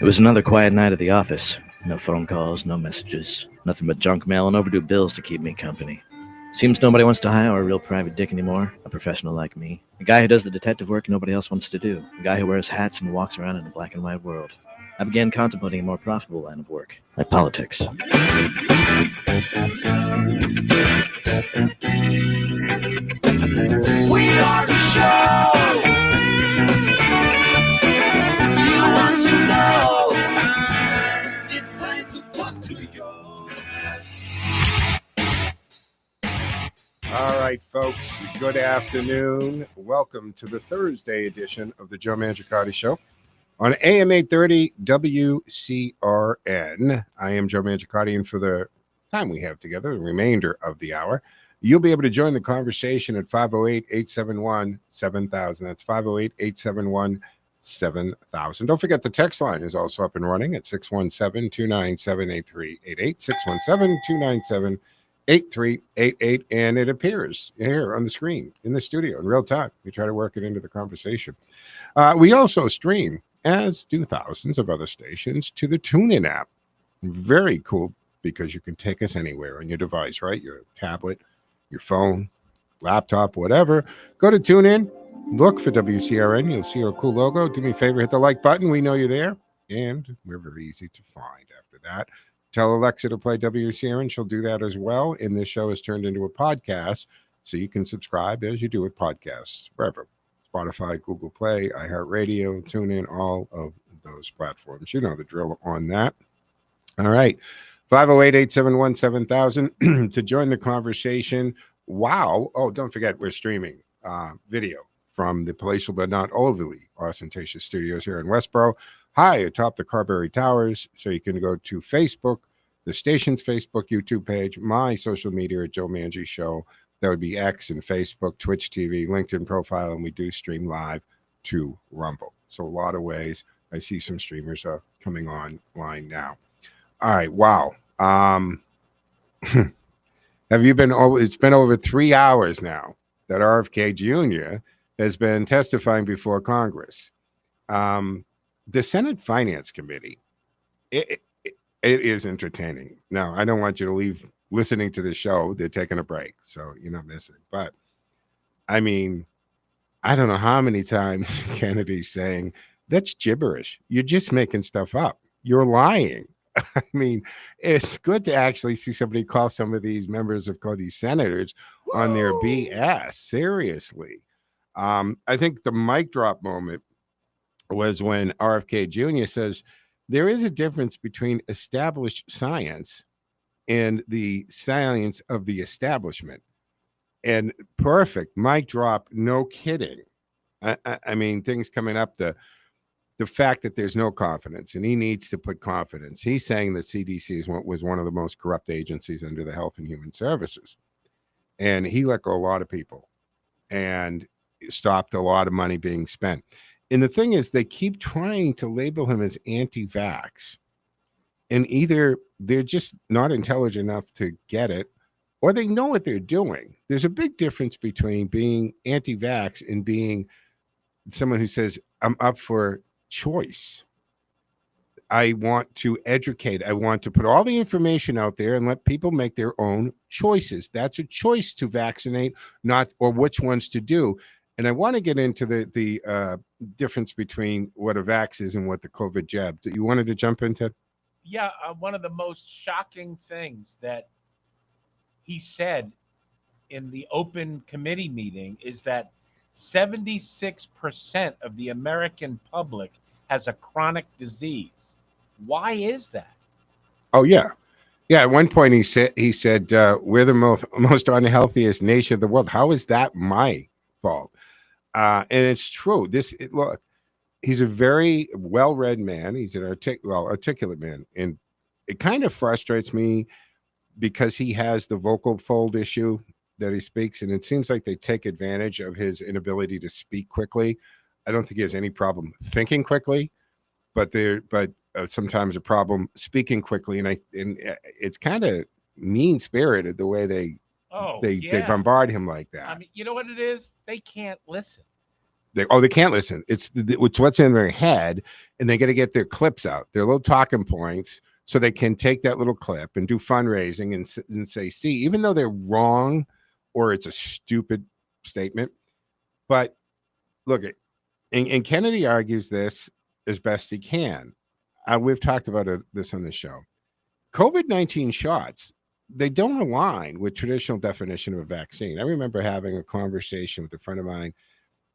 It was another quiet night at the office. No phone calls, no messages, nothing but junk mail and overdue bills to keep me company. Seems nobody wants to hire a real private dick anymore, a professional like me. A guy who does the detective work nobody else wants to do. A guy who wears hats and walks around in a black and white world. I began contemplating a more profitable line of work, like politics. We are the show you want to know. It's time to talk to you. All right, folks, good afternoon. Welcome to the Thursday edition of the Joe Mangiacotti Show on AM 830 WCRN. I am Joe Mangiacotti, and for the time we have together, the remainder of the hour, you'll be able to join the conversation at 508-871-7000. That's 508-871-7000. Don't forget the text line is also up and running at 617-297-8388, 617-297-8388, and it appears here on the screen in the studio in real time. We try to work it into the conversation. We also stream, as do thousands of other stations, to the TuneIn app. Very cool because you can take us anywhere on your device, right? Your tablet, your phone, laptop, whatever. Go to TuneIn, look for WCRN. You'll see our cool logo. Do me a favor, hit the like button. We know you're there, and we're very easy to find after that. Tell Alexa to play WCRN. She'll do that as well. And this show is turned into a podcast, so you can subscribe as you do with podcasts, wherever. Spotify, Google Play, iHeartRadio, TuneIn, all of those platforms. You know the drill on that. All right. 508-871-7000 to join the conversation. Wow. Oh, don't forget, we're streaming video from the palatial but not overly ostentatious studios here in Westboro, high atop the Carberry Towers. So you can go to Facebook, the station's Facebook, YouTube page, my social media at Joe Mangi Show. That would be X and Facebook, Twitch TV, LinkedIn profile, and we do stream live to Rumble. So a lot of ways. I see some streamers are coming online now. All right. Wow. Have you been over? It's been over 3 hours now that RFK Jr. has been testifying before Congress. The Senate Finance Committee, it is entertaining. Now, I don't want you to leave listening to the show. They're taking a break, so you're not missing. But, I mean, I don't know how many times Kennedy's saying, that's gibberish. You're just making stuff up. You're lying. I mean, it's good to actually see somebody call some of these members of these senators on their BS. Seriously. I think the mic drop moment was when RFK Jr. says there is a difference between established science and the science of the establishment. And perfect mic drop, no kidding. I mean, things coming up, the fact that there's no confidence, and he needs to put confidence. He's saying that CDC was one of the most corrupt agencies under the Health and Human Services. And he let go a lot of people and stopped a lot of money being spent. And the thing is, they keep trying to label him as anti-vax. And either they're just not intelligent enough to get it, or they know what they're doing. There's a big difference between being anti-vax and being someone who says, I'm up for choice. I want to educate. I want to put all the information out there and let people make their own choices. That's a choice to vaccinate, not or which ones to do. And I want to get into the difference between what a vax is and what the COVID jab. You wanted to jump into? Yeah, one of the most shocking things that he said in the open committee meeting is that 76% of the American public has a chronic disease. Why is that? Oh, yeah. Yeah, at one point he said we're the most unhealthiest nation in the world. How is that my fault? And it's true. Look, he's a very well-read man. He's an articulate man. And it kind of frustrates me because he has the vocal fold issue that he speaks, and it seems like they take advantage of his inability to speak quickly. I don't think he has any problem thinking quickly, but sometimes a problem speaking quickly, and it's kind of mean-spirited the way they bombard him like that. I mean, you know what it is? They can't listen. They can't listen. It's what's in their head, and they got to get their clips out, their little talking points, so they can take that little clip and do fundraising and say, see, even though they're wrong or it's a stupid statement, but look at, and Kennedy argues this as best he can. We've talked about this on the show. COVID-19 shots, they don't align with traditional definition of a vaccine. I remember having a conversation with a friend of mine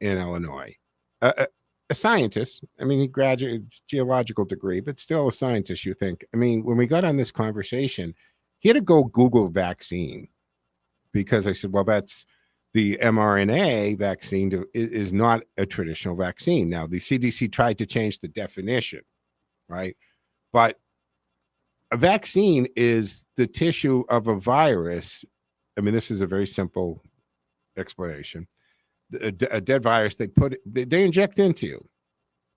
in Illinois, a scientist. I mean, he graduated geological degree, but still a scientist, you think. I mean, when we got on this conversation, he had to go Google vaccine because I said, well, that's the mRNA vaccine is not a traditional vaccine. Now, the CDC tried to change the definition, right? But a vaccine is the tissue of a virus. I mean, this is a very simple explanation. A dead virus they inject into you,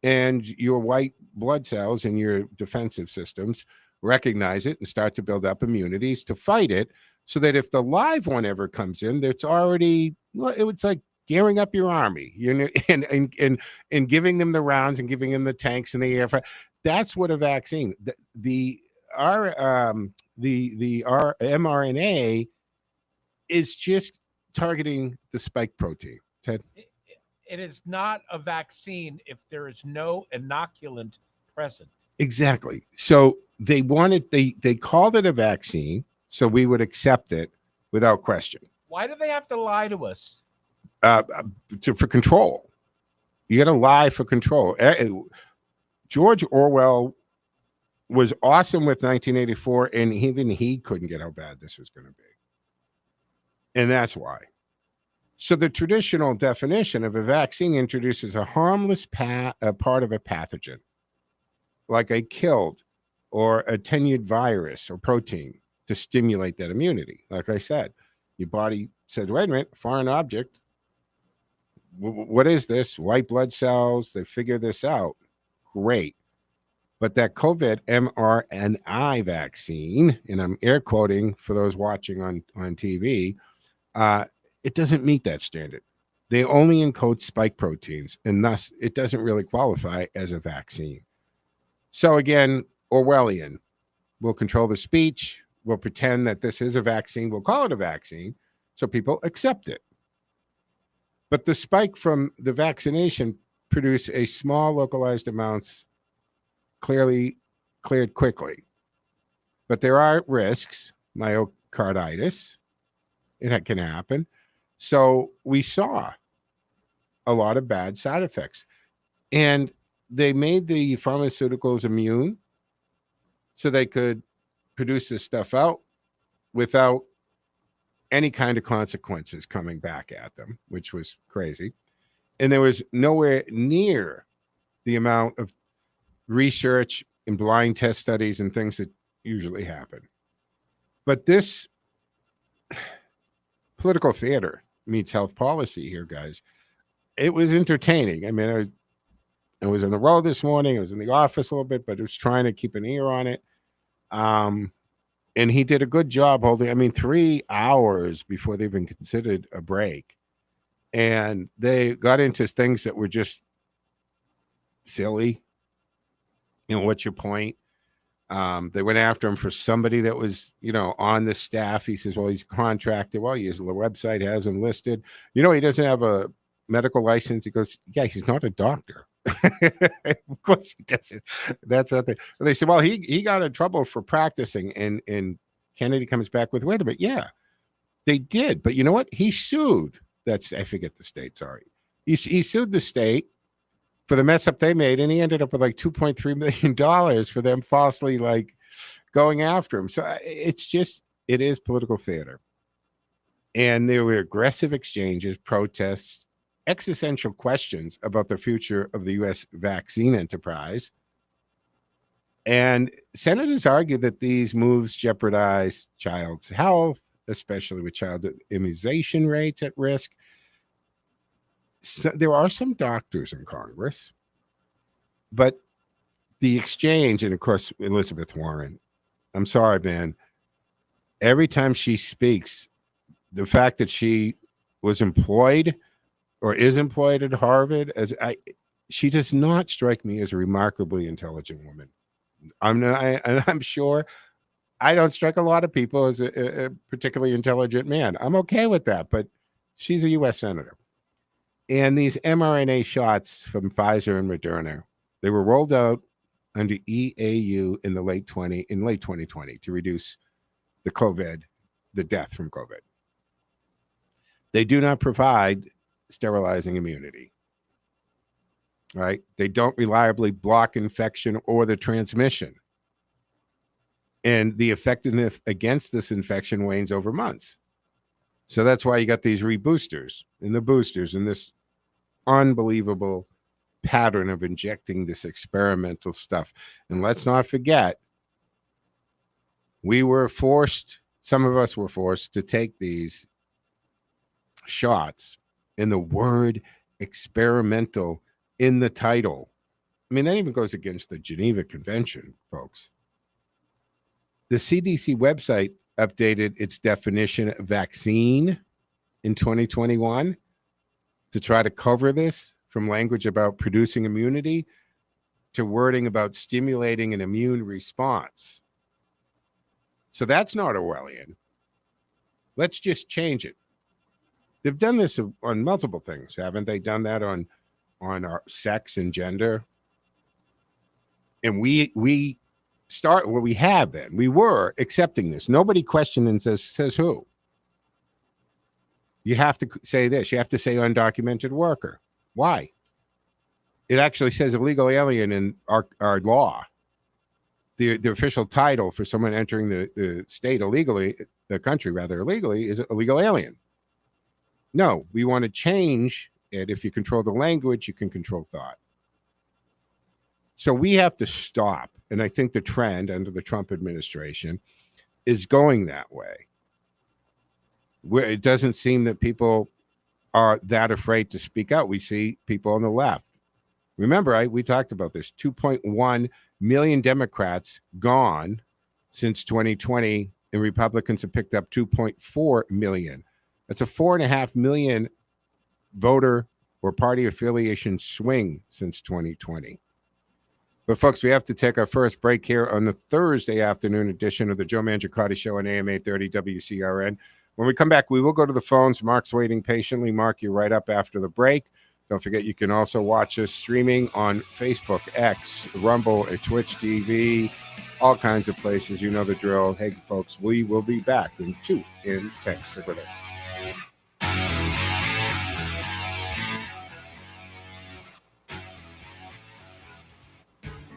and your white blood cells and your defensive systems recognize it and start to build up immunities to fight it, so that if the live one ever comes in, that's already, it's like gearing up your army, you know, and giving them the rounds and giving them the tanks and the air. That's what a vaccine. Our mRNA is just targeting the spike protein. Ted? It is not a vaccine if there is no inoculant present. Exactly. So they called it a vaccine, so we would accept it without question. Why do they have to lie to us? For control. You got to lie for control. George Orwell was awesome with 1984, and even he couldn't get how bad this was going to be. And that's why. So the traditional definition of a vaccine introduces a harmless part of a pathogen, like a killed or a tenured virus or protein, to stimulate that immunity. Like I said, your body said, wait a minute, foreign object. What is this? White blood cells. They figure this out. Great. But that COVID mRNA vaccine, and I'm air quoting for those watching on TV, it doesn't meet that standard. They only encode spike proteins, and thus it doesn't really qualify as a vaccine. So again, Orwellian. We'll control the speech. We'll pretend that this is a vaccine. We'll call it a vaccine so people accept it. But the spike from the vaccination produced a small localized amounts cleared quickly. But there are risks, myocarditis. It can happen. So we saw a lot of bad side effects. And they made the pharmaceuticals immune so they could produce this stuff out without any kind of consequences coming back at them, which was crazy. And there was nowhere near the amount of research and blind test studies and things that usually happen. But this political theater meets health policy here, guys. It was entertaining. I mean, I was on the road this morning. I was in the office a little bit, but I was trying to keep an ear on it. And he did a good job holding, 3 hours before they even considered a break. And they got into things that were just silly. You know, what's your point? They went after him for somebody that was, on the staff. He says, well, he's contracted. Well, the website has him listed. He doesn't have a medical license. He goes, yeah, he's not a doctor. Of course he doesn't. That's the thing. They said, well, he got in trouble for practicing. And Kennedy comes back with, wait a minute. Yeah, they did. But you know what? He sued. I forget the state. Sorry. He sued the state for the mess up they made, and he ended up with like $2.3 million for them falsely going after him. So it is political theater. And there were aggressive exchanges, protests, existential questions about the future of the U.S. vaccine enterprise. And senators argued that these moves jeopardize child's health, especially with child immunization rates at risk. So there are some doctors in Congress, but the exchange, and of course, Elizabeth Warren, I'm sorry, man, every time she speaks, the fact that she was employed or is employed at Harvard, she does not strike me as a remarkably intelligent woman. I'm sure I don't strike a lot of people as a particularly intelligent man. I'm okay with that, but she's a U.S. senator. And these mRNA shots from Pfizer and Moderna, they were rolled out under EAU in late 2020 to reduce the death from COVID. They do not provide sterilizing immunity, right? They don't reliably block infection or the transmission. And the effectiveness against this infection wanes over months. So that's why you got these reboosters and the boosters and this unbelievable pattern of injecting this experimental stuff. And let's not forget, some of us were forced to take these shots in the word experimental in the title. I mean, that even goes against the Geneva Convention, folks. The CDC website updated its definition of vaccine in 2021 to try to cover this, from language about producing immunity to wording about stimulating an immune response. So that's not Orwellian. Let's just change it. They've done this on multiple things, haven't they? Done that on our sex and gender. And we start where we have been. We were accepting this. Nobody questioned and says who. You have to say this. You have to say undocumented worker. Why? It actually says illegal alien in our law. The official title for someone entering the state illegally, the country rather illegally, is illegal alien. No, we want to change it. If you control the language, you can control thought. So we have to stop. And I think the trend under the Trump administration is going that way, where it doesn't seem that people are that afraid to speak out. We see people on the left. Remember, we talked about this, 2.1 million Democrats gone since 2020, and Republicans have picked up 2.4 million. That's a 4.5 million voter or party affiliation swing since 2020. But folks, we have to take our first break here on the Thursday afternoon edition of the Joe Mangiacotti Show on AM 830 WCRN. When we come back, we will go to the phones. Mark's waiting patiently. Mark, you're right up after the break. Don't forget, you can also watch us streaming on Facebook, X, Rumble, and Twitch TV, all kinds of places. You know the drill. Hey, folks, we will be back in 2 in 10. Stick with us.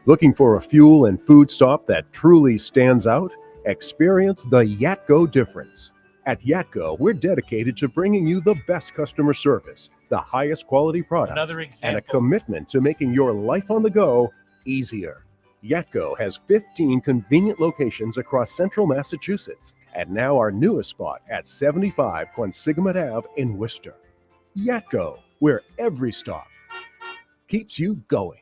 Looking for a fuel and food stop that truly stands out? Experience the Yatco difference. At Yatco, we're dedicated to bringing you the best customer service, the highest quality products, and a commitment to making your life on the go easier. Yatco has 15 convenient locations across central Massachusetts, and now our newest spot at 75 Quonsigamut Ave in Worcester. Yatco, where every stop keeps you going.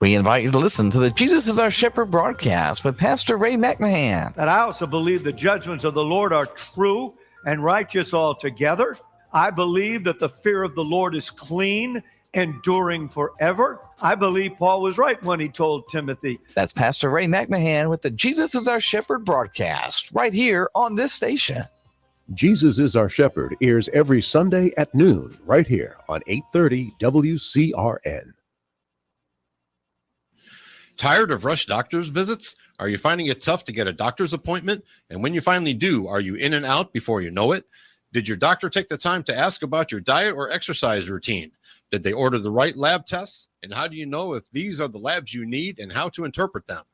We invite you to listen to the Jesus is Our Shepherd broadcast with Pastor Ray McMahon. And I also believe the judgments of the Lord are true and righteous altogether. I believe that the fear of the Lord is clean, enduring forever. I believe Paul was right when he told Timothy. That's Pastor Ray McMahon with the Jesus is Our Shepherd broadcast right here on this station. Jesus is Our Shepherd airs every Sunday at noon right here on 830 WCRN. Tired of rush doctor's visits? Are you finding it tough to get a doctor's appointment? And when you finally do, are you in and out before you know it? Did your doctor take the time to ask about your diet or exercise routine? Did they order the right lab tests? And how do you know if these are the labs you need and how to interpret them?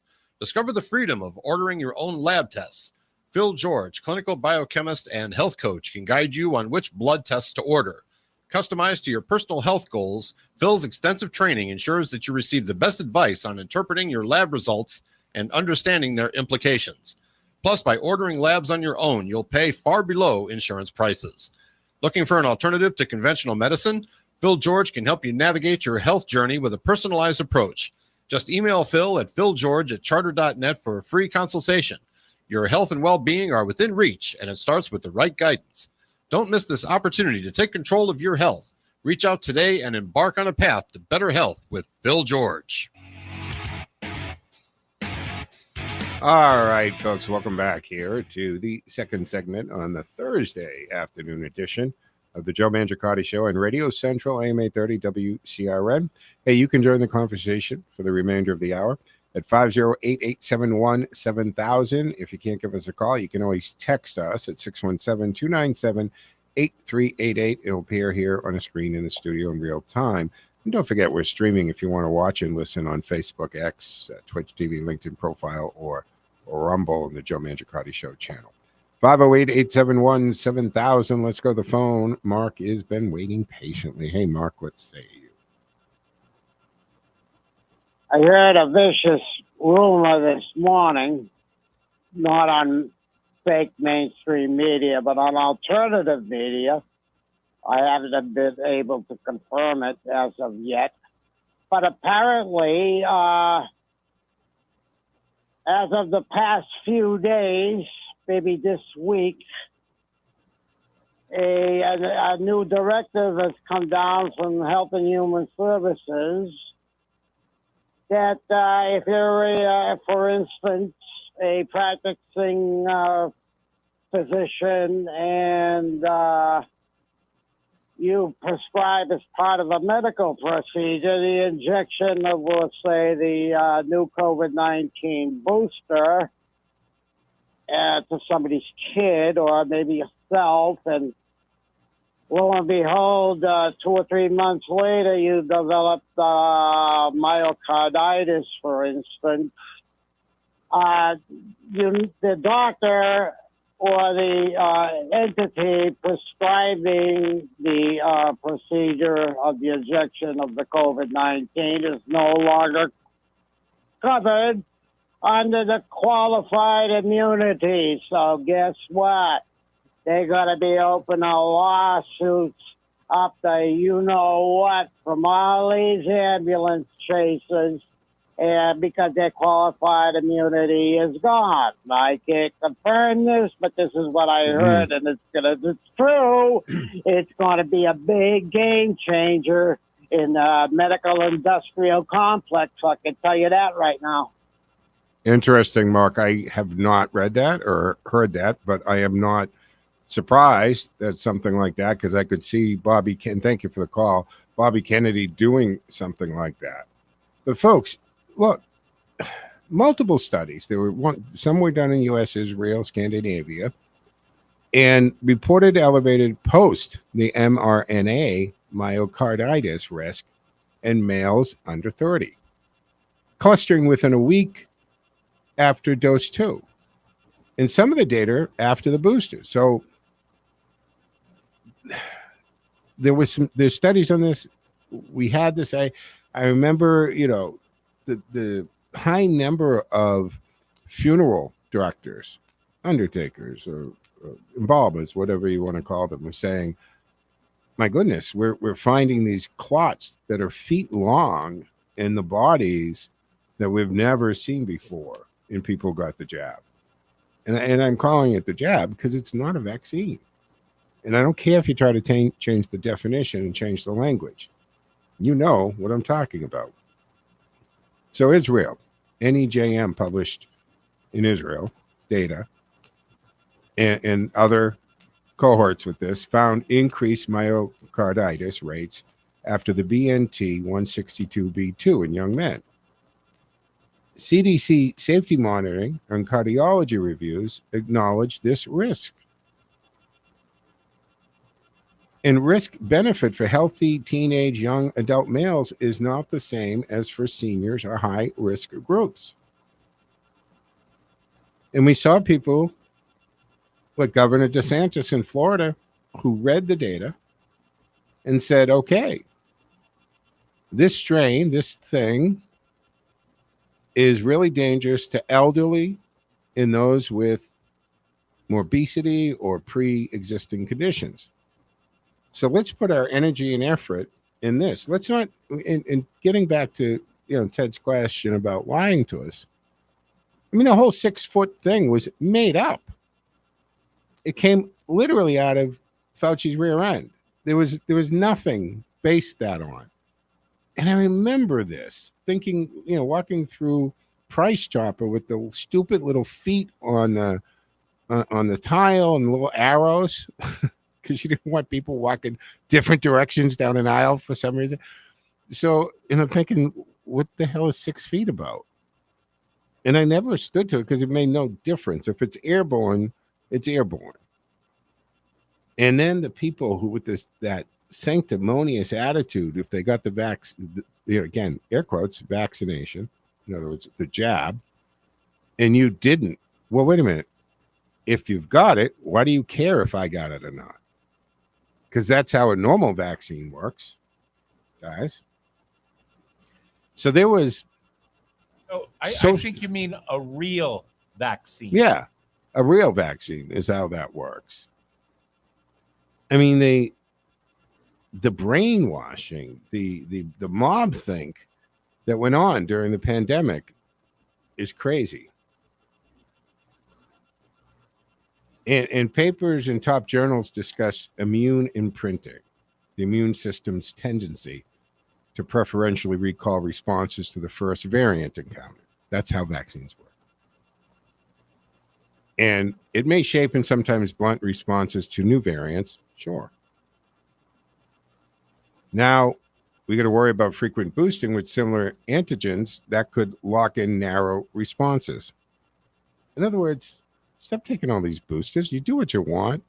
Discover the freedom of ordering your own lab tests. Phil George, clinical biochemist and health coach, can guide you on which blood tests to order. Customized to your personal health goals, Phil's extensive training ensures that you receive the best advice on interpreting your lab results and understanding their implications. Plus, by ordering labs on your own, you'll pay far below insurance prices. Looking for an alternative to conventional medicine? Phil George can help you navigate your health journey with a personalized approach. Just email Phil at philgeorge@charter.net for a free consultation. Your health and well-being are within reach, and it starts with the right guidance. Don't miss this opportunity to take control of your health. Reach out today and embark on a path to better health with Phil George. All right, folks, welcome back here to the second segment on the Thursday afternoon edition of the Joe Mangiacotti Show on Radio Central, AM 830 WCRN. Hey, you can join the conversation for the remainder of the hour at 508-871-7000. If you can't give us a call, you can always text us at 617-297-8388. It'll appear here on a screen in the studio in real time. And don't forget, we're streaming if you want to watch and listen on Facebook, X, Twitch TV, LinkedIn profile, or Rumble on the Joe Mangiacotti Show channel. 508-871-7000. Let's go to the phone. Mark has been waiting patiently. Hey, Mark, what say you? I heard a vicious rumor this morning, not on fake mainstream media, but on alternative media. I haven't been able to confirm it as of yet. But apparently, as of the past few days, maybe this week, a new directive has come down from Health and Human Services that if you're, for instance, a practicing physician and you prescribe as part of a medical procedure the injection of, let's say, the new COVID-19 booster to somebody's kid or maybe yourself, and lo and behold, 2 or 3 months later, you developed myocarditis, for instance. The doctor or the entity prescribing the procedure of the injection of the COVID-19 is no longer covered under the qualified immunity. So guess what? They're going to be opening lawsuits up the you-know-what from all these ambulance chasers, and because their qualified immunity is gone. I can't confirm this, but this is what I heard, and it's true. It's going to be a big game changer in the medical industrial complex. I can tell you that right now. Interesting, Mark. I have not read that or heard that, but I am not surprised that something like that, because I could see Bobby thank you for the call, Bobby Kennedy doing something like that. But folks, look, multiple studies. Some were done in U.S., Israel, Scandinavia, and reported elevated post the mRNA myocarditis risk in males under 30, clustering within a week after dose 2. And some of the data after the booster. So there's studies on this. We had this. I remember, the high number of funeral directors, undertakers, or embalmers, whatever you want to call them, were saying, my goodness, we're finding these clots that are feet long in the bodies that we've never seen before in people who got the jab. And I'm calling it the jab because it's not a vaccine. And I don't care if you try to change the definition and change the language. You know what I'm talking about. So Israel, NEJM published in Israel data and other cohorts with this found increased myocarditis rates after the BNT 162b2 in young men. CDC safety monitoring and cardiology reviews acknowledge this risk. And risk benefit for healthy teenage young adult males is not the same as for seniors or high risk groups. And we saw people like Governor DeSantis in Florida who read the data and said, okay, this strain, this thing is really dangerous to elderly and those with morbidity or pre-existing conditions. So let's put our energy and effort in this. Let's not, in getting back to Ted's question about lying to us. I mean, the whole 6-foot thing was made up. It came literally out of Fauci's rear end. There was nothing based that on. And I remember this thinking, walking through Price Chopper with the stupid little feet on the tile and little arrows because you didn't want people walking different directions down an aisle for some reason. So, I'm thinking, what the hell is 6 feet about? And I never stood to it because it made no difference. If it's airborne, it's airborne. And then the people who, with that sanctimonious attitude, if they got the again, air quotes, vaccination, in other words, the jab, and you didn't. Well, wait a minute. If you've got it, why do you care if I got it or not? Because that's how a normal vaccine works, guys. So there was. Oh, I think you mean a real vaccine. Yeah, a real vaccine is how that works. I mean, the brainwashing, the mob think that went on during the pandemic is crazy. And papers in top journals discuss immune imprinting, the immune system's tendency to preferentially recall responses to the first variant encountered. That's how vaccines work. And it may shape and sometimes blunt responses to new variants, sure. Now, we got to worry about frequent boosting with similar antigens that could lock in narrow responses. In other words, stop taking all these boosters. You do what you want,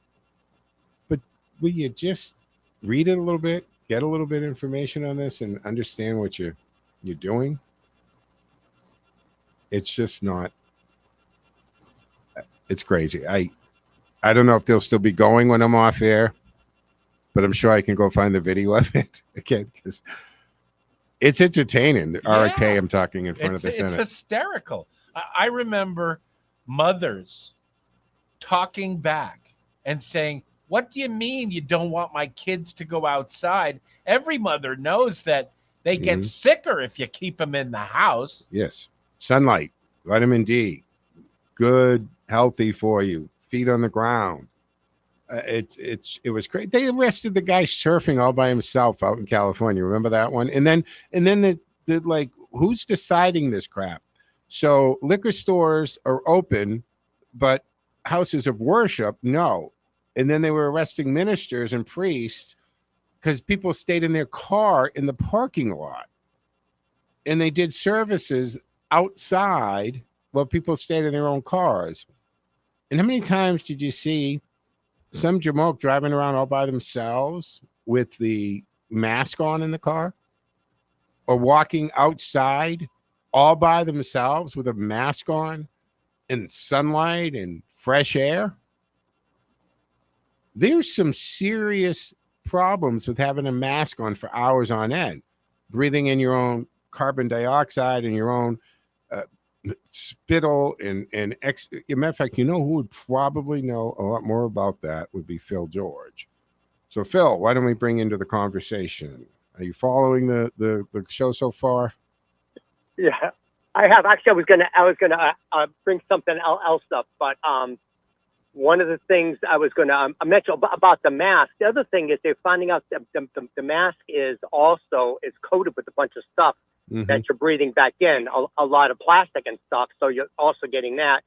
but will you just read it a little bit, get a little bit of information on this, and understand what you're doing? It's just not. It's crazy. I don't know if they'll still be going when I'm off air, but I'm sure I can go find the video of it again because it's entertaining. The RIK I'm talking in front of the Senate. It's hysterical. I remember mothers talking back and saying, "What do you mean you don't want my kids to go outside?" Every mother knows that they get sicker if you keep them in the house. Yes. Sunlight, vitamin D, good, healthy for you. Feet on the ground. It was great. They arrested the guy surfing all by himself out in California. Remember that one? And then the like, who's deciding this crap? So liquor stores are open, but houses of worship, no. And then they were arresting ministers and priests because people stayed in their car in the parking lot. And they did services outside while people stayed in their own cars. And how many times did you see some jamoke driving around all by themselves with the mask on in the car? Or walking outside all by themselves with a mask on in sunlight and fresh air? There's some serious problems with having a mask on for hours on end, breathing in your own carbon dioxide and your own spittle and as a matter of fact, who would probably know a lot more about that would be Phil George. So Phil, why don't we bring into the conversation? Are you following the show so far? Yeah, I have. Actually, I was gonna bring something else up, but one of the things I was gonna mention about the mask. The other thing is they're finding out that the mask is coated with a bunch of stuff that you're breathing back in, a lot of plastic and stuff. So you're also getting that.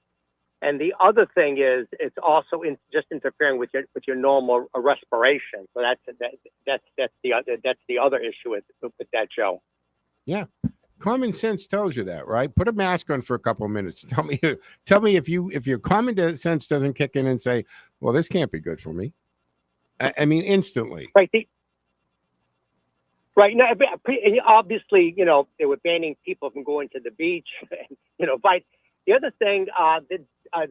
And the other thing is it's also just interfering with your normal respiration. So that's the other issue with that, Joe. Yeah. Common sense tells you that, right? Put a mask on for a couple of minutes. Tell me if your common sense doesn't kick in and say, well, this can't be good for me. I mean, instantly. Right. Right. No, obviously, they were banning people from going to the beach. But the other thing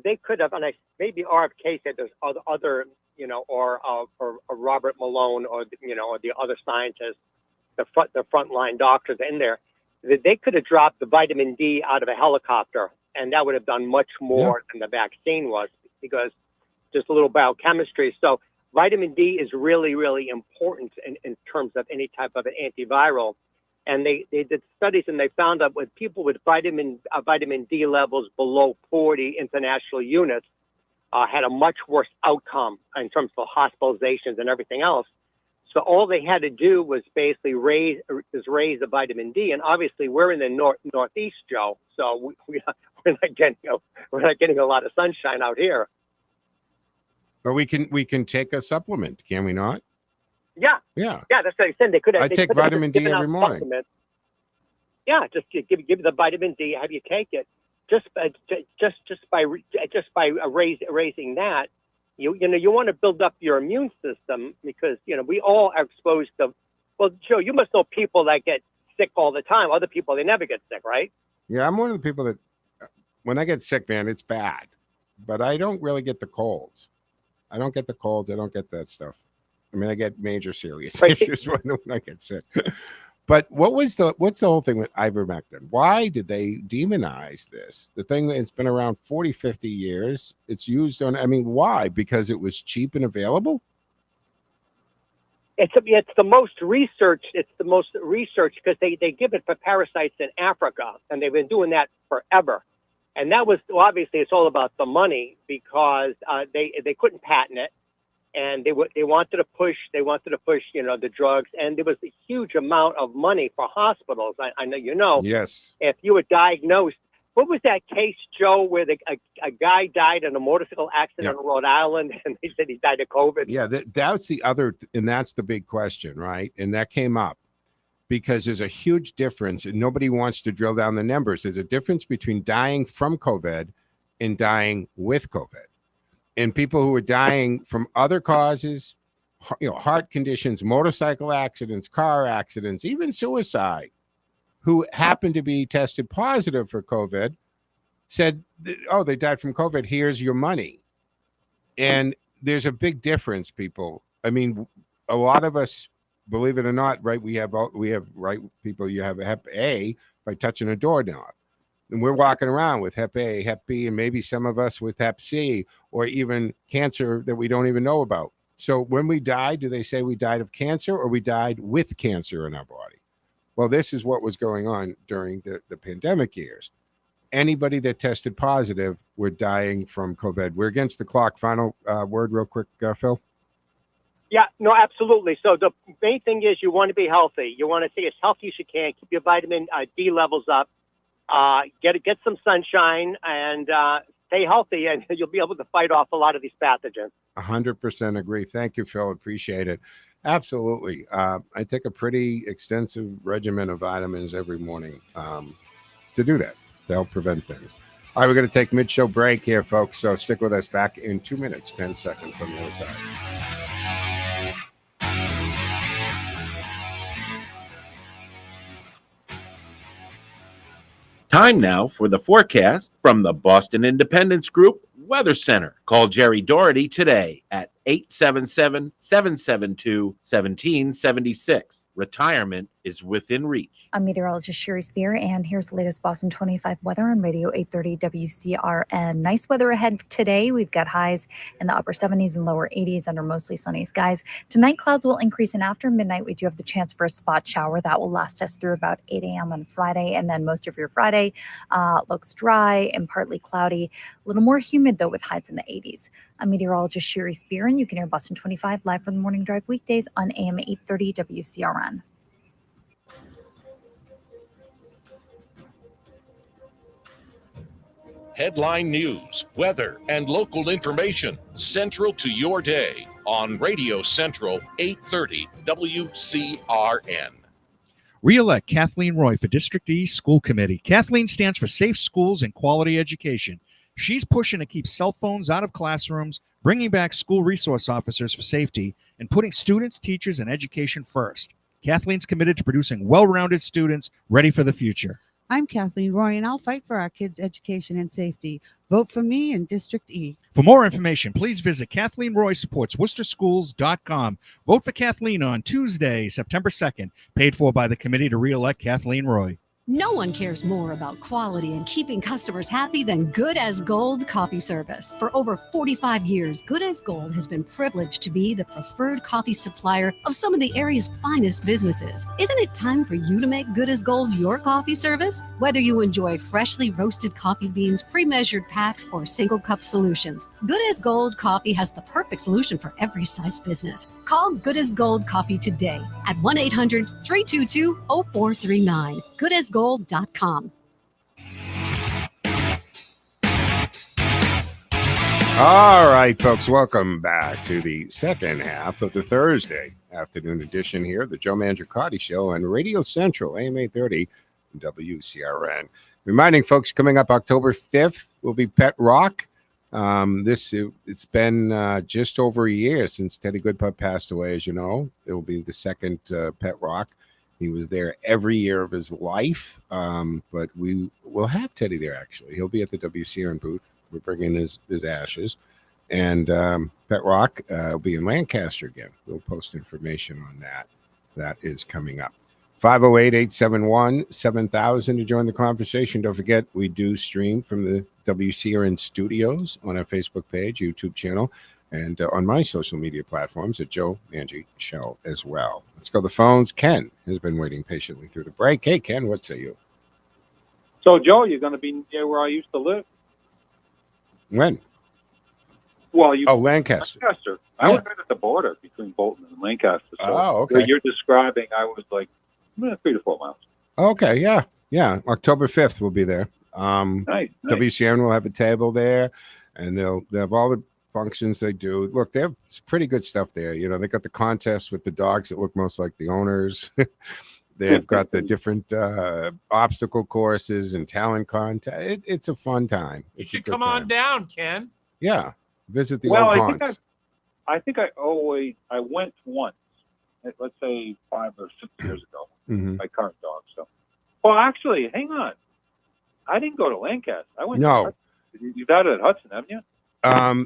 they could have, and maybe RFK said there's other, or Robert Malone or the other scientists, the frontline doctors in there, that they could have dropped the vitamin D out of a helicopter, and that would have done much more than the vaccine was, because just a little biochemistry. So vitamin D is really, really important in terms of any type of an antiviral. And they did studies, and they found that with people with vitamin D levels below 40 international units had a much worse outcome in terms of hospitalizations and everything else. So all they had to do was basically raise the vitamin D, and obviously we're in the northeast, Joe. So we're not getting a lot of sunshine out here. But we can take a supplement, can we not? Yeah. That's what I said. They could. I take vitamin D every morning. Yeah, just give the vitamin D. Have you take it? Just by raising that, you want to build up your immune system, because we all are exposed to. Well, Joe, you must know people that get sick all the time. Other people, they never get sick, right? Yeah, I'm one of the people that when I get sick, man, it's bad. But I don't really get the colds. I don't get the colds. I don't get that stuff. I mean, I get major serious issues when I get sick. But what's the whole thing with ivermectin? Why did they demonize this? The thing that's been around 40, 50 years. It's used on, why? Because it was cheap and available? It's the most research. It's the most research because they give it for parasites in Africa, and they've been doing that forever. And that was, obviously, it's all about the money, because they couldn't patent it. And they wanted to push, the drugs, and there was a huge amount of money for hospitals. I know, Yes. If you were diagnosed, what was that case, Joe, where a guy died in a motorcycle accident in Rhode Island, and they said he died of COVID? Yeah, that's the other, and that's the big question, right? And that came up because there's a huge difference, and nobody wants to drill down the numbers. There's a difference between dying from COVID and dying with COVID. And people who are dying from other causes, heart conditions, motorcycle accidents, car accidents, even suicide, who happened to be tested positive for COVID, said, oh, they died from COVID. Here's your money. And there's a big difference, people. I mean, a lot of us, believe it or not, right? We have right people. You have Hep A by touching a doorknob. And we're walking around with Hep A, Hep B, and maybe some of us with Hep C, or even cancer that we don't even know about. So when we die, do they say we died of cancer or we died with cancer in our body? Well, this is what was going on during the pandemic years. Anybody that tested positive were dying from COVID. We're against the clock. Final word real quick, Phil. Yeah, no, absolutely. So the main thing is you want to be healthy. You want to stay as healthy as you can. Keep your vitamin D levels up. Get some sunshine and stay healthy, and you'll be able to fight off a lot of these pathogens. 100% agree. Thank you, Phil. Appreciate it. Absolutely. I take a pretty extensive regimen of vitamins every morning to do that, to help prevent things. All right, we're going to take mid-show break here, folks. So stick with us. Back in 2 minutes, 10 seconds on the other side. Time now for the forecast from the Boston Independence Group Weather Center. Call Jerry Doherty today at 877-772-1776. Retirement is within reach. I'm meteorologist Sherry Spear, and here's the latest Boston 25 weather on Radio 830 WCRN. Nice weather ahead today. We've got highs in the upper 70s and lower 80s under mostly sunny skies. Tonight, clouds will increase, and after midnight, we do have the chance for a spot shower. That will last us through about 8 a.m. on Friday, and then most of your Friday looks dry and partly cloudy. A little more humid, though, with highs in the 80s. I'm meteorologist Sherry Spear, and you can hear Boston 25 live from the Morning Drive weekdays on AM 830 WCRN. Headline news, weather, and local information central to your day on Radio Central 830 WCRN. Re-elect Kathleen Roy for District E School Committee. Kathleen stands for safe schools and quality education. She's pushing to keep cell phones out of classrooms, bringing back school resource officers for safety, and putting students, teachers, and education first. Kathleen's committed to producing well-rounded students ready for the future. I'm Kathleen Roy, and I'll fight for our kids' education and safety. Vote for me in District E. For more information, please visit Kathleen Roy Supports WorcesterSchools.com. Vote for Kathleen on Tuesday, September 2nd, paid for by the committee to re-elect Kathleen Roy. No one cares more about quality and keeping customers happy than Good as Gold coffee service. For over 45 years, Good as Gold has been privileged to be the preferred coffee supplier of some of the area's finest businesses. Isn't it time for you to make Good as Gold your coffee service? Whether you enjoy freshly roasted coffee beans, pre-measured packs, or single cup solutions, Good as Gold coffee has the perfect solution for every size business. Call Good as Gold Coffee today at 1-800-322-0439. goodasgold.com. All right, folks, welcome back to the second half of the Thursday afternoon edition here, the Joe Mangiacotti Show on Radio Central, AM 830, WCRN. Reminding folks, coming up October 5th will be Pet Rock. It's been just over a year since Teddy Goodpup passed away, as you know. It will be the second Pet Rock. He was there every year of his life, but we will have Teddy there, actually. He'll be at the WCRN booth. We're bringing his ashes. And Pet Rock will be in Lancaster again. We'll post information on that. That is coming up. 508-871-7000 to join the conversation. Don't forget, we do stream from the WCRN studios on our Facebook page, YouTube channel, and on my social media platforms at Joe Mangie Show as well. Let's go to the phones. Ken has been waiting patiently through the break. Hey, Ken, what say you? So, Joe, you're going to be near where I used to live? When? Well, Lancaster. Lancaster. I was right at the border between Bolton and Lancaster. So okay. What you're describing, I was like 3 to 4 miles. Okay, yeah. October 5th we'll be there. Nice. WCRN will have a table there, and they'll have all the functions they do. Look, they have pretty good stuff there. You know, they got the contest with the dogs that look most like the owners. They've got the different obstacle courses and talent contest. It's a fun time. You should come on down, Ken. Yeah, visit the old haunts. I think I went once. Let's say 5 or 6 years ago. My current dog. So, well, actually, hang on. I didn't go to Lancaster. I went. No, you've had it at Hudson, haven't you?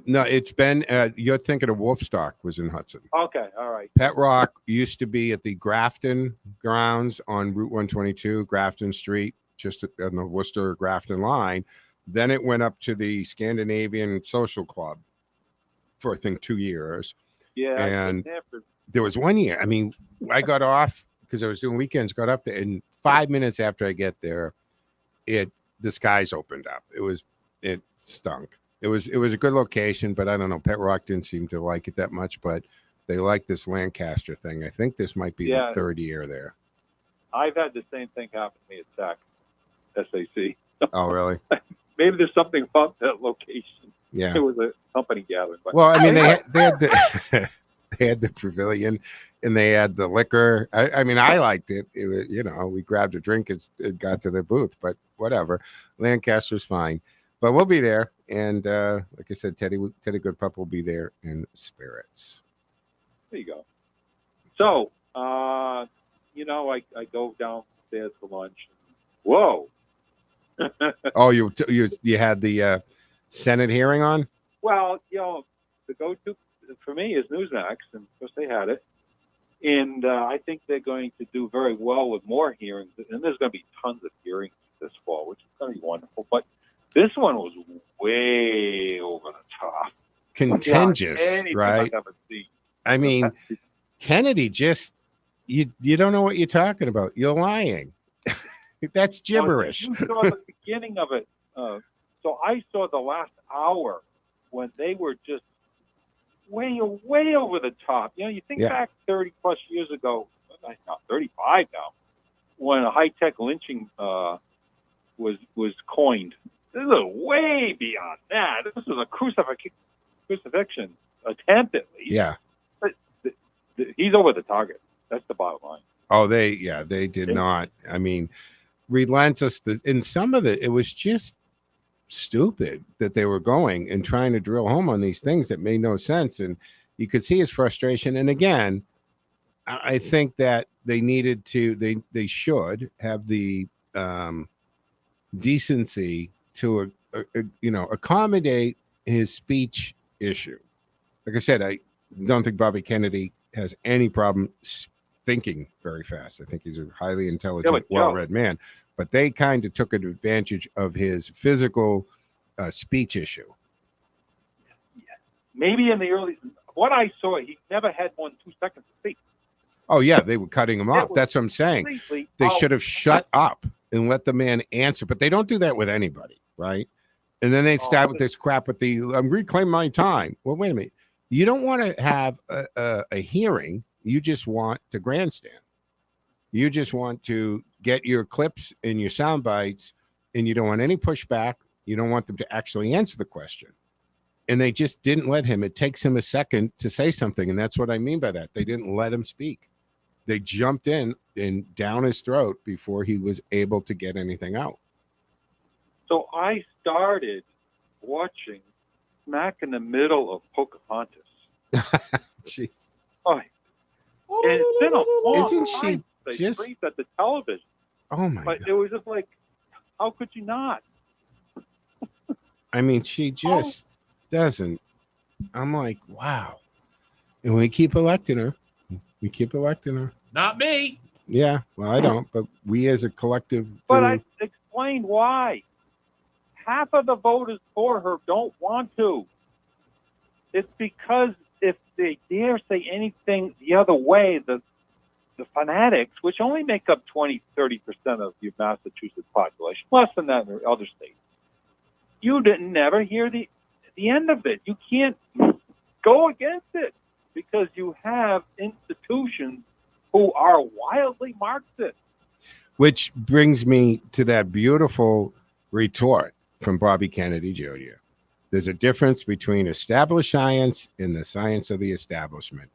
No, it's been. You're thinking of Wolfstock was in Hudson. Okay, all right. Pet Rock used to be at the Grafton grounds on Route 122, Grafton Street, just on the Worcester Grafton line. Then it went up to the Scandinavian Social Club for I think 2 years. Yeah, and there was 1 year. I mean, I got off because I was doing weekends. Got up there, and 5 minutes after I get there, the skies opened up. It stunk. It was a good location, but I don't know. Pet Rock didn't seem to like it that much, but they like this Lancaster thing. I think this might be the third year there. I've had the same thing happen to me at SAC. Oh, really? Maybe there's something about that location. Yeah. It was a company gathering. But well, I mean, they had the they had the pavilion and they had the liquor. I mean, I liked it. It was, we grabbed a drink and it got to the booth, but whatever. Lancaster's fine. But we'll be there. And like I said, Teddy Goodpup will be there in spirits. There you go. So, I go downstairs for lunch. Whoa. Oh, you had the Senate hearing on? Well, the go-to for me is Newsmax, and of course they had it. And I think they're going to do very well with more hearings. And there's going to be tons of hearings this fall, which is going to be wonderful. But this one was way over the top. Contentious, right? I've ever seen. I mean, Kennedy you don't know what you're talking about. You're lying. That's gibberish. You saw the beginning of it. So I saw the last hour when they were just way over the top. You think back 30 plus years ago, not 35 now, when a high-tech lynching was coined. This is way beyond that. This is a crucifixion attempt, at least. Yeah. But he's over the target. That's the bottom line. Oh, they did not. I mean, relentless. In some of it was just stupid that they were going and trying to drill home on these things that made no sense. And you could see his frustration. And again, I think that they they should have the decency to accommodate his speech issue. Like I said, I don't think Bobby Kennedy has any problem thinking very fast. I think he's a highly intelligent, well-read man. but they kind of took advantage of his physical speech issue. Maybe in the early, what I saw, he never had more than 2 seconds to speak. Oh yeah, they were cutting him off. was That's what I'm saying. completely They out. should have shut up and let the man answer, but they don't do that with anybody, right? And then they start with this crap with the reclaim my time. Well, wait a minute. You don't want to have a hearing. You just want to grandstand. You just want to get your clips and your sound bites, and you don't want any pushback. You don't want them to actually answer the question. And they just didn't let him. It takes him a second to say something, and that's what I mean by that. They didn't let him speak. They jumped in and down his throat before he was able to get anything out. So I started watching smack in the middle of Pocahontas. Jeez. Oh, and it's been a long Isn't she time since they just- streamed at the television. Oh my But God. it was just like, how could you not? I mean, she just doesn't. I'm like, wow. And we keep electing her. We keep electing her. Not me. Yeah. Well, I don't, but we as a collective. But do. I explained why. Half of the voters for her don't want to. It's because if they dare say anything the other way, the fanatics, which only make up 20-30% of your Massachusetts population, less than that in other states, you didn't never hear the end of it. You can't go against it because you have institutions who are wildly Marxist. Which brings me to that beautiful retort from Bobby Kennedy Jr. There's a difference between established science and the science of the establishment.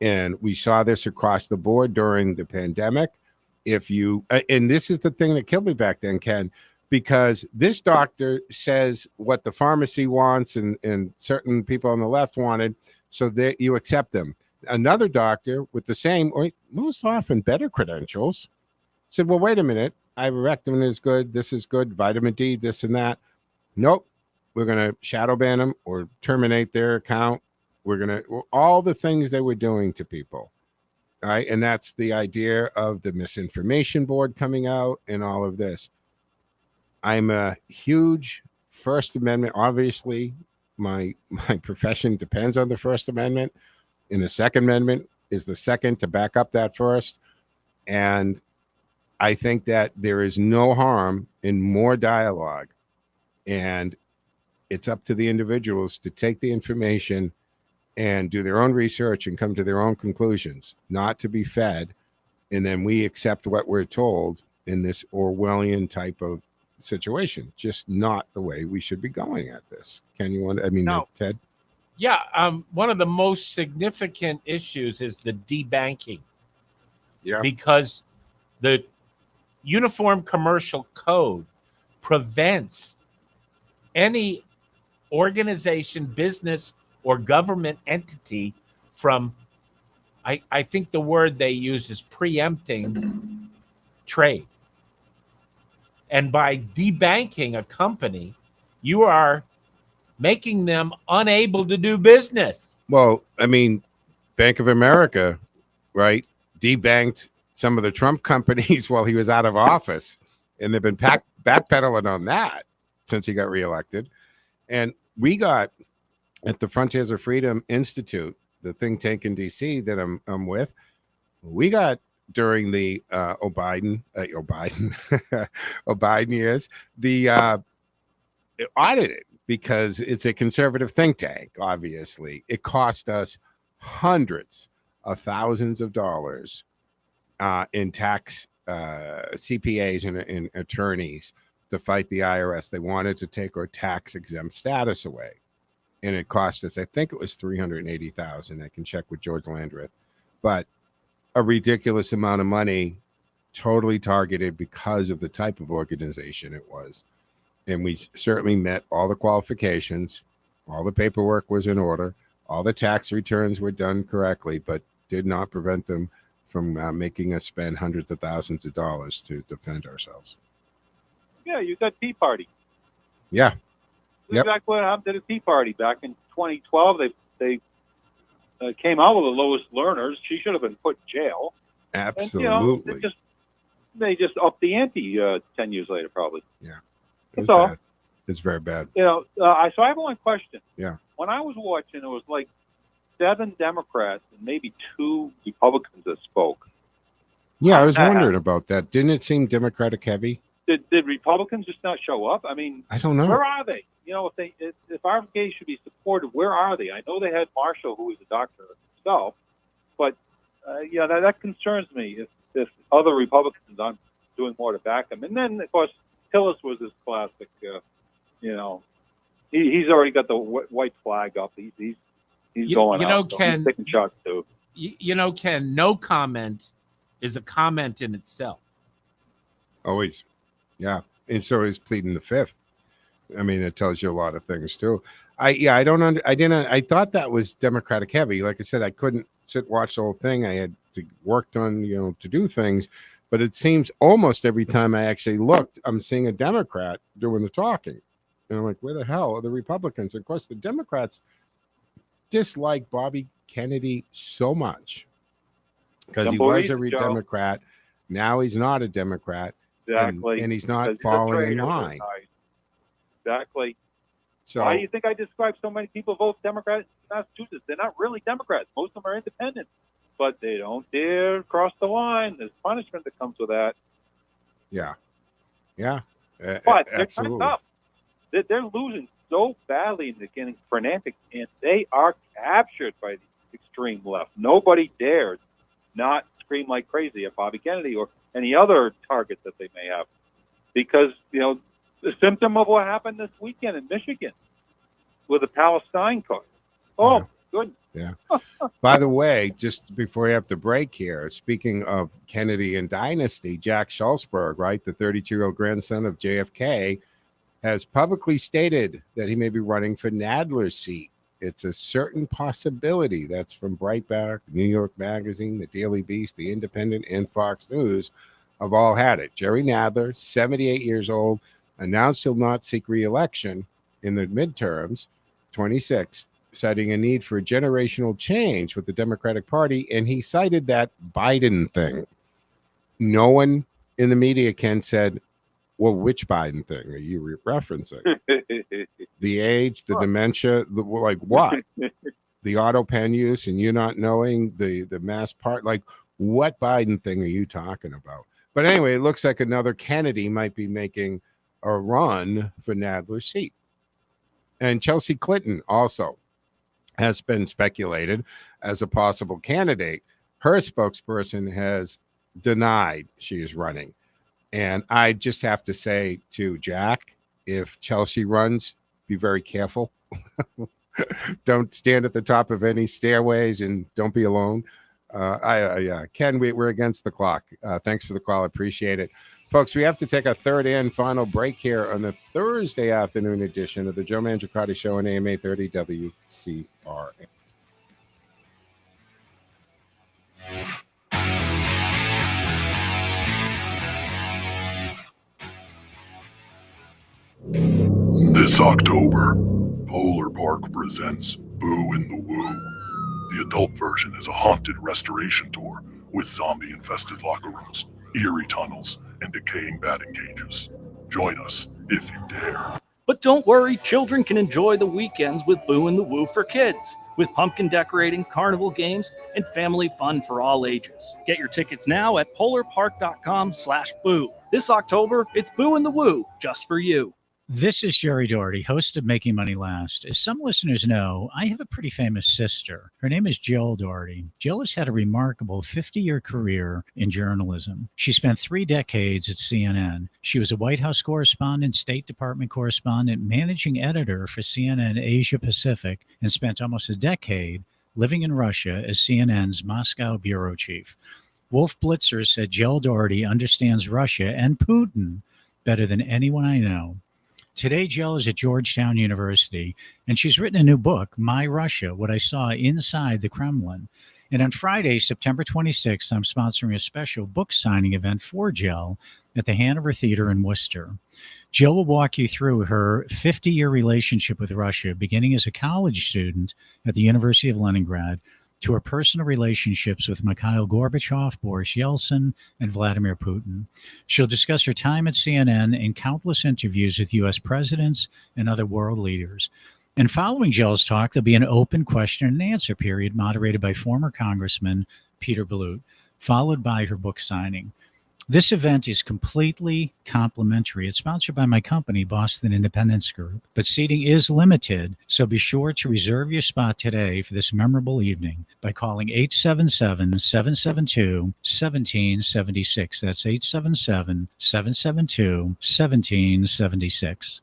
And we saw this across the board during the pandemic. If you, and this is the thing that killed me back then, Ken, because this doctor says what the pharmacy wants and certain people on the left wanted, so that you accept them. Another doctor with the same, or most often better credentials, said, well, wait a minute, ivermectin is good, this is good, vitamin D, this and that. Nope, we're going to shadow ban them or terminate their account. We're going to, all the things they were doing to people. All right. And that's the idea of the misinformation board coming out and all of this. I'm a huge First Amendment. Obviously, my profession depends on the First Amendment. And the Second Amendment is the second to back up that first. And I think that there is no harm in more dialogue. And it's up to the individuals to take the information and do their own research and come to their own conclusions, not to be fed. And then we accept what we're told in this Orwellian type of situation. Just not the way we should be going at this. Ken, you want, I mean, No. Ted? Yeah, one of the most significant issues is the debanking. Yeah. Because the Uniform Commercial Code prevents any organization, business, or government entity from, I think the word they use is preempting trade. And by debanking a company, you are making them unable to do business. Well, I mean, Bank of America, right, debanked some of the Trump companies while he was out of office. And they've been backpedaling on that since he got reelected. And we got at the Frontiers of Freedom Institute, the think tank in D.C. that I'm with, we got during the O'Biden years, the audited because it's a conservative think tank, obviously. It cost us hundreds of thousands of dollars in tax CPAs and attorneys to fight the IRS. They wanted to take our tax exempt status away. And it cost us, I think it was $380,000. I can check with George Landreth, but a ridiculous amount of money, totally targeted because of the type of organization it was. And we certainly met all the qualifications. All the paperwork was in order. All the tax returns were done correctly, but did not prevent them from making us spend hundreds of thousands of dollars to defend ourselves. Yeah, you got Tea Party. Yeah. Yep. Exactly what happened to the Tea Party back in 2012. They came out with the lowest learners. She should have been put in jail. Absolutely. And, they just upped the ante 10 years later, probably. Yeah. That's all. Bad. It's very bad. You know, so I have one question. Yeah. When I was watching, it was like 7 Democrats and maybe 2 Republicans that spoke. Yeah, I was wondering about that. Didn't it seem Democratic heavy? Did Republicans just not show up? I mean, I don't know. Where are they? You know, if RFK should be supported, where are they? I know they had Marshall, who was a doctor himself, but yeah, that concerns me. If other Republicans aren't doing more to back him, and then of course Tillis was his classic. You know, he's already got the white flag up. He's going. You know, out, so Ken. he's taking shots too. You know, Ken. No comment is a comment in itself. Always. Yeah. And so he's pleading the fifth. I mean, it tells you a lot of things too. I thought that was Democratic heavy. Like I said, I couldn't watch the whole thing. I had worked on, to do things, but it seems almost every time I actually looked, I'm seeing a Democrat doing the talking. And I'm like, where the hell are the Republicans? Of course, the Democrats dislike Bobby Kennedy so much because he was a Democrat. Now he's not a Democrat. Exactly. And he's not falling in line. Exactly. So why do you think I describe so many people vote Democrat in Massachusetts? They're not really Democrats. Most of them are independent, but they don't dare cross the line. There's punishment that comes with that. Yeah. Yeah. But they're absolutely. kind of tough. They're losing so badly and they're getting frenetic, and they are captured by the extreme left. Nobody dares not scream like crazy at Bobby Kennedy or any other target that they may have, because the symptom of what happened this weekend in Michigan with the Palestine cause. Oh, good. Yeah. By the way, just before we have to break here, speaking of Kennedy and dynasty, Jack Schlossberg, right, the 32-year-old grandson of JFK, has publicly stated that he may be running for Nadler's seat. It's a certain possibility. That's from Breitbart, New York Magazine, the Daily Beast, the Independent, and Fox News have all had it. Jerry Nadler, 78 years old, announced he'll not seek re-election in the midterms, 26, citing a need for generational change with the Democratic Party, and he cited that Biden thing. No one in the media said, well, which Biden thing are you referencing? The age, the dementia, like what? The auto pen use, and you not knowing the mass part, like what Biden thing are you talking about? But anyway, it looks like another Kennedy might be making a run for Nadler's seat. And Chelsea Clinton also has been speculated as a possible candidate. Her spokesperson has denied she is running. And I just have to say to Jack, if Chelsea runs, be very careful. Don't stand at the top of any stairways and don't be alone. Ken, we're against the clock. Thanks for the call. I appreciate it. Folks, we have to take a third and final break here on the Thursday afternoon edition of the Joe Mangiacotti Show on AM 830 WCRA. This October, Polar Park presents Boo in the Woo. The adult version is a haunted restoration tour with zombie-infested locker rooms, eerie tunnels, and decaying batting cages. Join us if you dare. But don't worry, children can enjoy the weekends with Boo in the Woo for kids, with pumpkin decorating, carnival games, and family fun for all ages. Get your tickets now at polarpark.com/boo. This October, it's Boo in the Woo, just for you. This is Jerry Doherty, host of Making Money Last. As some listeners know, I have a pretty famous sister. Her name is Jill Doherty. Jill has had a remarkable 50-year career in journalism. She spent 3 decades at CNN. She was a White House correspondent, State Department correspondent, managing editor for CNN Asia Pacific, and spent almost a decade living in Russia as CNN's Moscow bureau chief. Wolf Blitzer said Jill Doherty understands Russia and Putin better than anyone I know. Today, Jill is at Georgetown University, and she's written a new book, My Russia, What I Saw Inside the Kremlin. And on Friday, September 26th, I'm sponsoring a special book signing event for Jill at the Hanover Theater in Worcester. Jill will walk you through her 50-year relationship with Russia, beginning as a college student at the University of Leningrad, to her personal relationships with Mikhail Gorbachev, Boris Yeltsin, and Vladimir Putin. She'll discuss her time at CNN and countless interviews with U.S. presidents and other world leaders. And following Jill's talk, there'll be an open question and answer period moderated by former Congressman Peter Balut, followed by her book signing. This event is completely complimentary. It's sponsored by my company, Boston Independence Group, but seating is limited, so be sure to reserve your spot today for this memorable evening by calling 877-772-1776. That's 877-772-1776.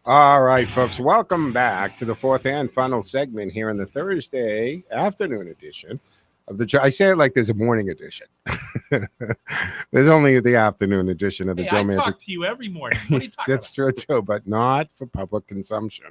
All right, folks, welcome back to the fourth and final segment here in the Thursday afternoon edition of the. I say it like there's a morning edition. There's only the afternoon edition of the Joe I Mangiacotti. talk to you every morning. What are you talking That's true too, but not for public consumption.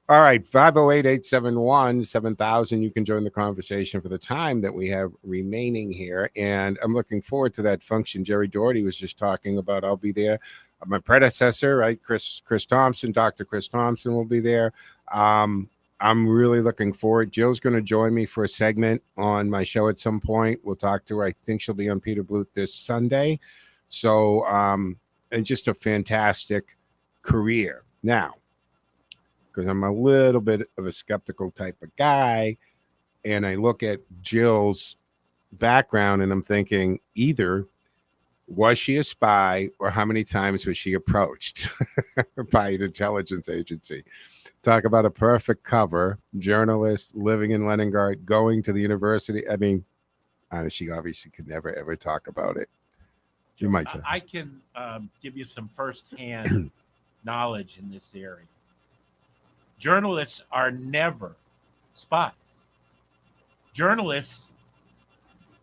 All right, 508-871-7000. You can join the conversation for the time that we have remaining here, and I'm looking forward to that function Jerry Doherty was just talking about. I'll be there. My predecessor, right, Chris Thompson, Dr. Chris Thompson will be there. I'm really looking forward. Jill's going to join me for a segment on my show at some point. We'll talk to her. I think she'll be on Peter Bluth this Sunday. So, and just a fantastic career. Now, because I'm a little bit of a skeptical type of guy, and I look at Jill's background and I'm thinking either was she a spy or how many times was she approached by an intelligence agency? Talk about a perfect cover, journalist living in Leningrad, going to the university. I mean, she obviously could never, ever talk about it. You might say. I can give you some firsthand knowledge in this area. Journalists are never spies. Journalists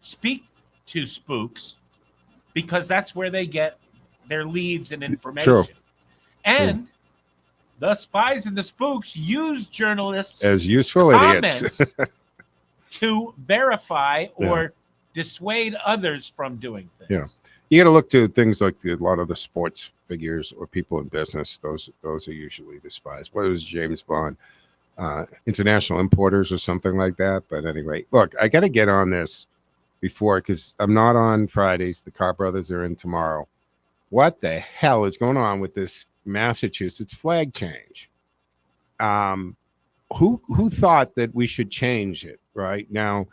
speak to spooks because that's where they get their leads and information. True. And the spies and the spooks use journalists as useful idiots to verify or dissuade others from doing things. Yeah. You got to look to things like a lot of the sports figures or people in business. Those are usually the spies. What was James Bond? International importers or something like that. But anyway, look, I got to get on this before, because I'm not on Fridays. The Carr brothers are in tomorrow. What the hell is going on with this Massachusetts flag change? Who thought that we should change it right now?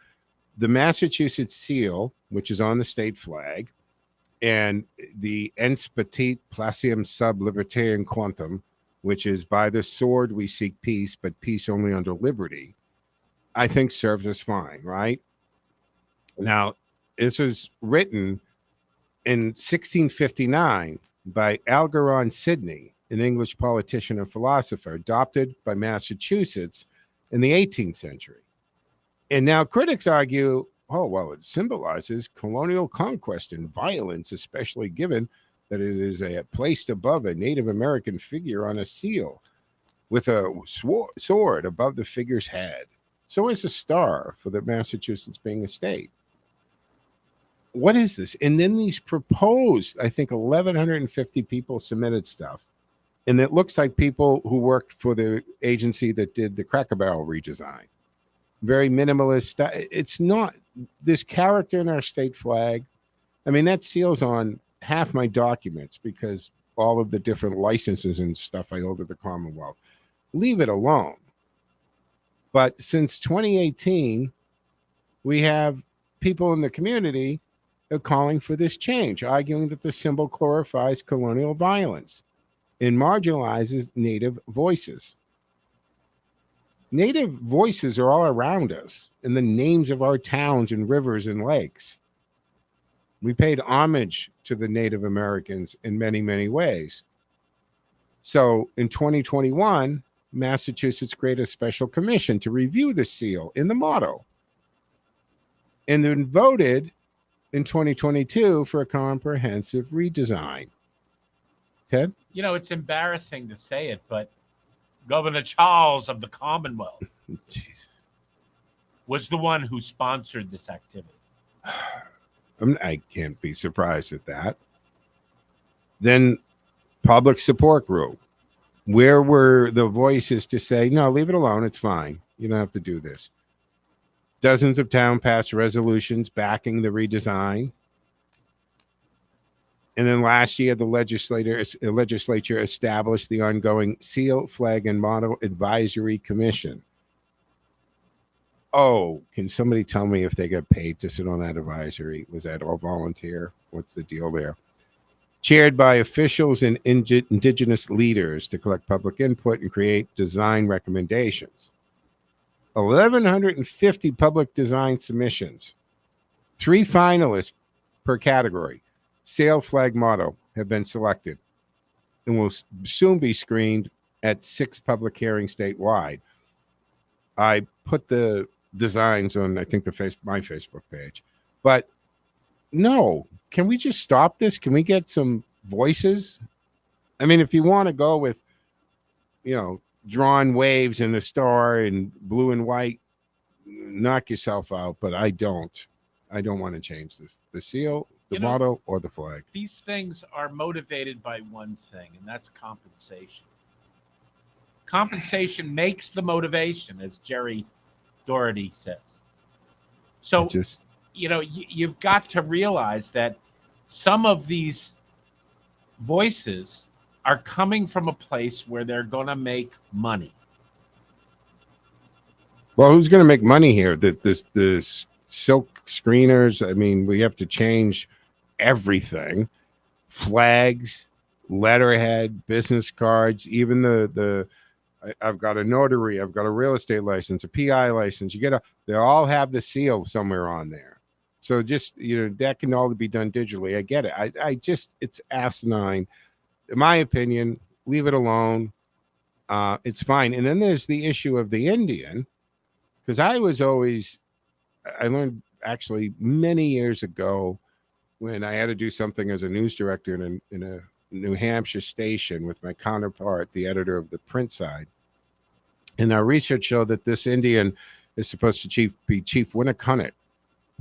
The Massachusetts seal, which is on the state flag, and the ens petit placium sub libertarian quantum, which is by the sword we seek peace, but peace only under liberty, I think serves us fine, right? Now, this was written in 1659 by Algernon Sidney, an English politician and philosopher, adopted by Massachusetts in the 18th century. And now critics argue, oh, well, it symbolizes colonial conquest and violence, especially given that it is placed above a Native American figure on a seal with a sword above the figure's head. So is a star for the Massachusetts being a state. What is this? And then these proposed, I think 1,150 people submitted stuff. And it looks like people who worked for the agency that did the Cracker Barrel redesign. Very minimalist. It's not this character in our state flag. I mean, that seal's on half my documents because all of the different licenses and stuff I hold to the Commonwealth. Leave it alone. But since 2018, we have people in the community calling for this change, arguing that the symbol glorifies colonial violence and marginalizes Native voices. Native voices are all around us in the names of our towns and rivers and lakes. We paid homage to the Native Americans in many, many ways. So in 2021, Massachusetts created a special commission to review the seal in the motto, and then voted in 2022 for a comprehensive redesign. Ted? You know, it's embarrassing to say it, but Governor Charles of the Commonwealth was the one who sponsored this activity. I can't be surprised at that. Then public support group. Where were the voices to say, no, leave it alone, it's fine, you don't have to do this? Dozens of towns passed resolutions backing the redesign. And then last year, the legislature established the ongoing Seal, Flag, and Model Advisory Commission. Oh, can somebody tell me if they got paid to sit on that advisory? Was that all volunteer? What's the deal there? Chaired by officials and indigenous leaders to collect public input and create design recommendations. 1,150 public design submissions. 3 finalists per category. Sail, Flag, Motto have been selected and will soon be screened at 6 public hearings statewide. I put the designs on, I think, my Facebook page. But no, can we just stop this? Can we get some voices? I mean, if you want to go with, drawn waves and a star and blue and white, knock yourself out. But I don't want to change the seal, the motto, or the flag. These things are motivated by one thing, and that's compensation. Compensation makes the motivation, as Jerry Doherty says. So, you've got to realize that some of these voices are coming from a place where they're going to make money. Well, who's going to make money here? The silk screeners. I mean, we have to change everything. Flags, letterhead, business cards, even I've got a notary, I've got a real estate license, a PI license. They all have the seal somewhere on there. So just, that can all be done digitally. I get it. It's asinine. In my opinion, leave it alone. It's fine. And then there's the issue of the Indian, because I learned actually many years ago when I had to do something as a news director in a New Hampshire station with my counterpart, the editor of the print side. And our research showed that this Indian is supposed to be Chief Winnicott,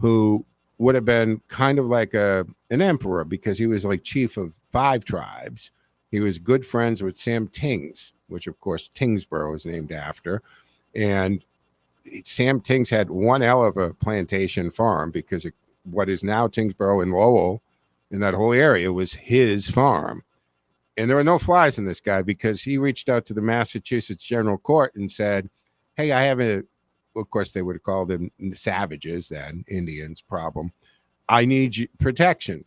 who would have been kind of like an emperor, because he was like chief of 5 tribes. He was good friends with Sam Tings, which of course Tingsboro is named after. And Sam Tings had one hell of a plantation farm, because what is now Tingsboro and Lowell, in that whole area, was his farm. And there were no flies in this guy, because he reached out to the Massachusetts General Court and said, hey, I have of course they would have called them savages then, Indians, problem. I need protection.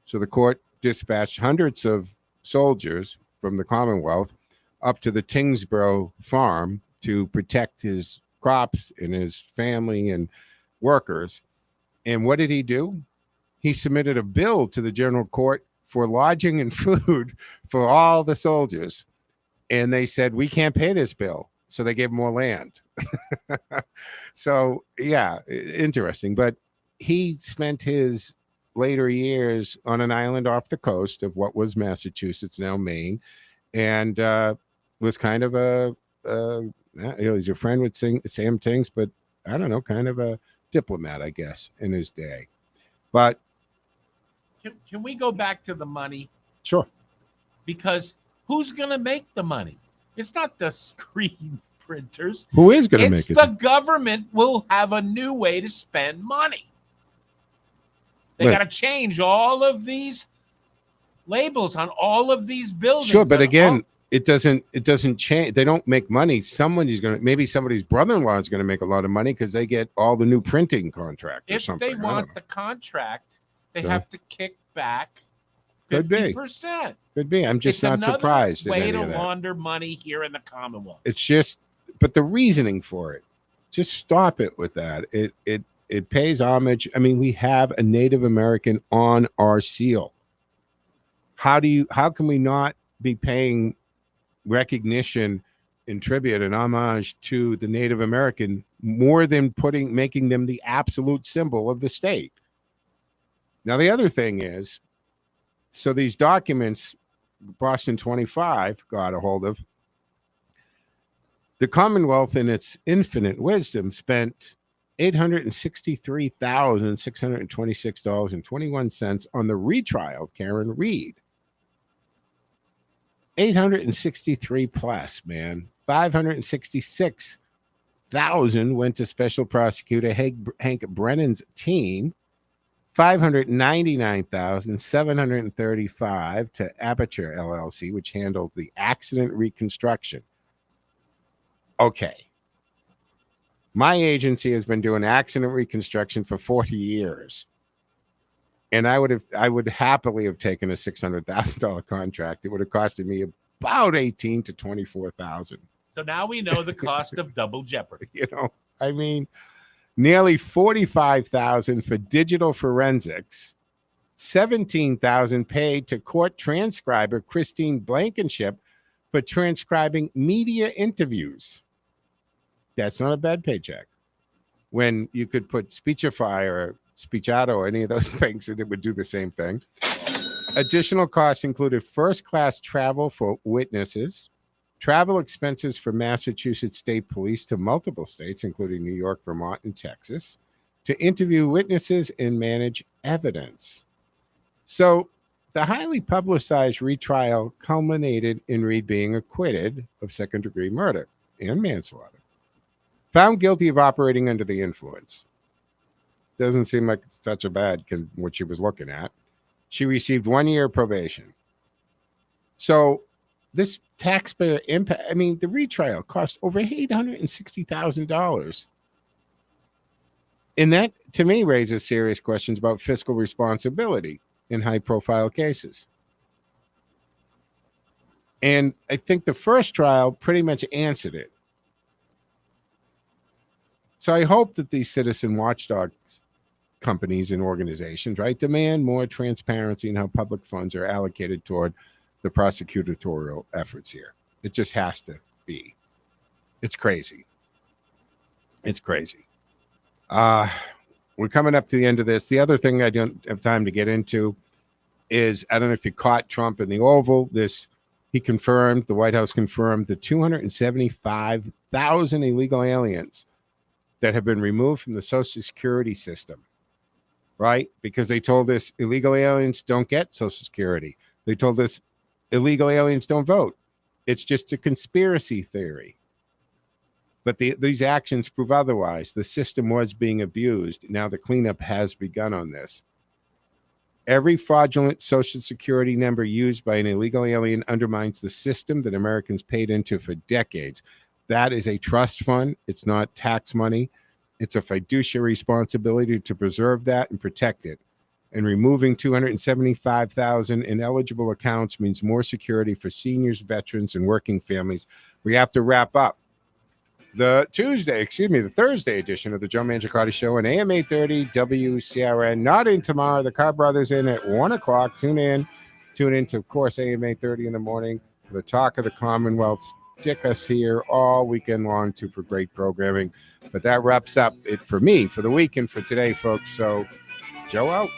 So the court dispatched hundreds of soldiers from the Commonwealth up to the Tingsboro farm to protect his crops and his family and workers. And what did he do? He submitted a bill to the General Court for lodging and food for all the soldiers. And they said, we can't pay this bill. So they gave him more land. So, yeah, interesting. But he spent his later years on an island off the coast of what was Massachusetts, now Maine, and was kind of he's a friend with Sam Tings, but I don't know, kind of a diplomat, I guess, in his day. But can we go back to the money? Sure. Because who's going to make the money? It's not the screen printers. Who is going to make it? It's the government will have a new way to spend money. They got to change all of these labels on all of these buildings. Sure, but again, it doesn't change. They don't make money. Maybe somebody's brother-in-law is going to make a lot of money because they get all the new printing contract or something. If they want the contract, they have to kick back 50%. Could be. I'm just not surprised. Way to launder money here in the Commonwealth. It's just, but the reasoning for it, just stop it with that. It pays homage. I mean, we have a Native American on our seal. How can we not be paying recognition and tribute and homage to the Native American more than making them the absolute symbol of the state? Now, the other thing is, so these documents, Boston 25 got a hold of, the Commonwealth in its infinite wisdom spent $863,626.21 on the retrial of Karen Reed. 863 plus, man. 566,000 went to Special Prosecutor Hank Brennan's team. 599,735 to Aperture LLC, which handled the accident reconstruction. Okay. My agency has been doing accident reconstruction for 40 years. And I would happily have taken a $600,000 contract. It would have costed me about $18,000 to $24,000. So now we know the cost of double jeopardy. You know, I mean, nearly $45,000 for digital forensics, $17,000 paid to court transcriber Christine Blankenship for transcribing media interviews. That's not a bad paycheck. When you could put Speechify or Speechato or any of those things, and it would do the same thing. Additional costs included first-class travel for witnesses, travel expenses for Massachusetts State Police to multiple states, including New York, Vermont, and Texas, to interview witnesses and manage evidence. So the highly publicized retrial culminated in Reed being acquitted of second-degree murder and manslaughter. Found guilty of operating under the influence. Doesn't seem like it's such a bad what she was looking at. She received 1 year probation. So this taxpayer impact, I mean, the retrial cost over $860,000. And that, to me, raises serious questions about fiscal responsibility in high-profile cases. And I think the first trial pretty much answered it. So I hope that these citizen watchdog companies and organizations, right, demand more transparency in how public funds are allocated toward the prosecutorial efforts here. It just has to be. It's crazy. It's crazy. We're coming up to the end of this. The other thing I don't have time to get into is, I don't know if you caught Trump in the Oval. The White House confirmed the 275,000 illegal aliens that have been removed from the Social Security system, right? Because they told us illegal aliens don't get Social Security. They told us illegal aliens don't vote. It's just a conspiracy theory. But these actions prove otherwise. The system was being abused. Now the cleanup has begun on this. Every fraudulent Social Security number used by an illegal alien undermines the system that Americans paid into for decades. That is a trust fund. It's not tax money. It's a fiduciary responsibility to preserve that and protect it. And removing 275,000 ineligible accounts means more security for seniors, veterans, and working families. We have to wrap up. The Thursday edition of the Joe Mangiacotti Show on AM 830 WCRN. Not in tomorrow. The Cobb Brothers in at 1 o'clock. Tune in to, of course, AM 830 in the morning for the talk of the Commonwealth. Stick us here all weekend long for great programming. But that wraps up it for me for the week and for today, folks. So, Joe out.